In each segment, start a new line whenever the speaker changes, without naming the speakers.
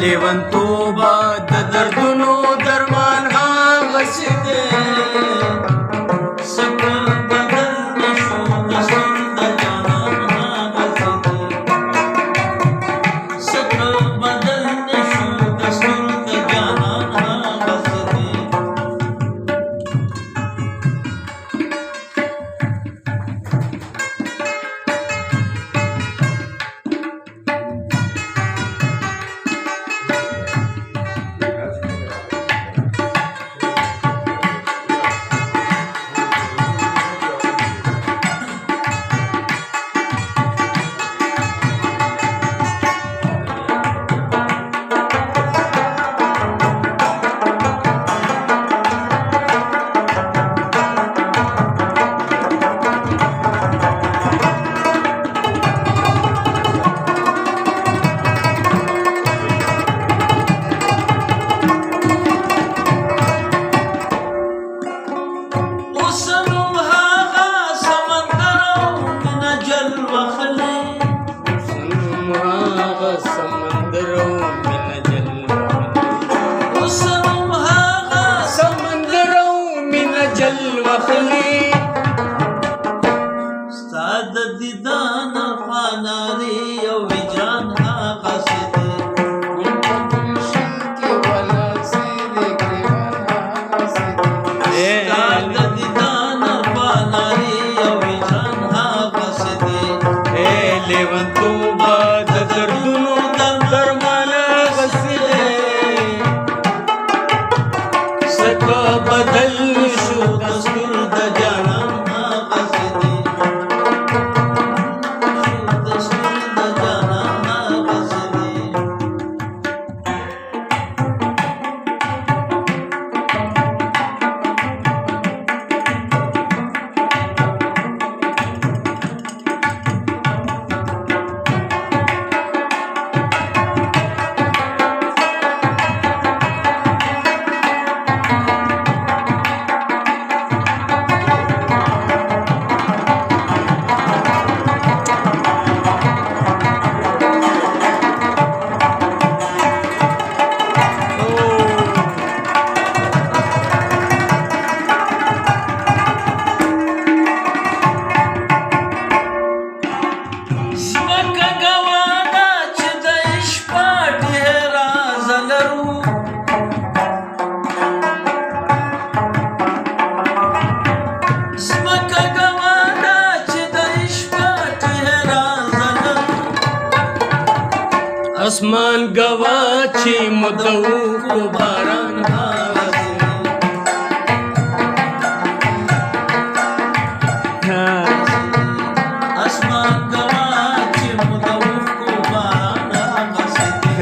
لیونتوبه د دردونو درمان هغسې دی
سکه بدل نشو دستور د جانان هغسې دی سکه بدل نشو دستور د جانان هغسې دی استاد دیدان خاناری او وجان هغسې دی استاد دیدان خاناری او وجان هغسې دی
لیونتوبه د دردونو درمان هغسې دی سکه بدل شو
دستور د جانان هغسې دی دستور د جانان هغسې دی
اسمان گوا چې مدعو باران هغسې
اسمان گوا چې مدعو باران هغسې دی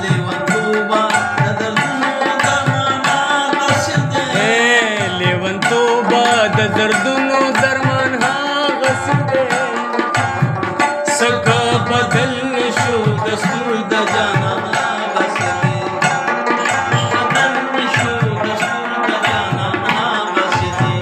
لیونتوبه د دردونو درمان هغسې دی
لیونتوبه د دردونو درمان هغسې دی سکه بدل شو
دستور د جانان هغسې دی بدل شو دستور د جانان هغسې دی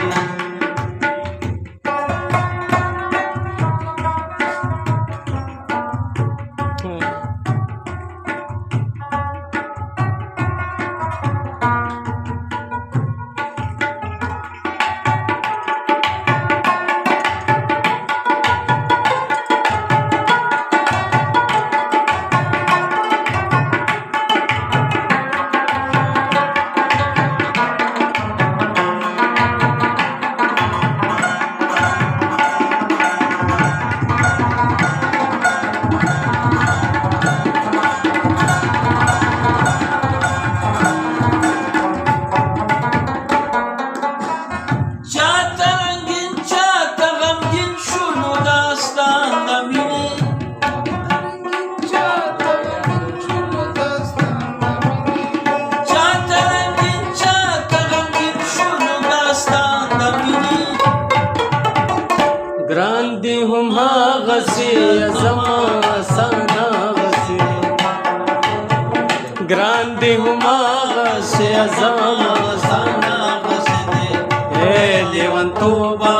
ګران دي هم هغسې زما آسان هغسې ګران دي هم هغسې زما آسان
هغسې دی
لیونتوبه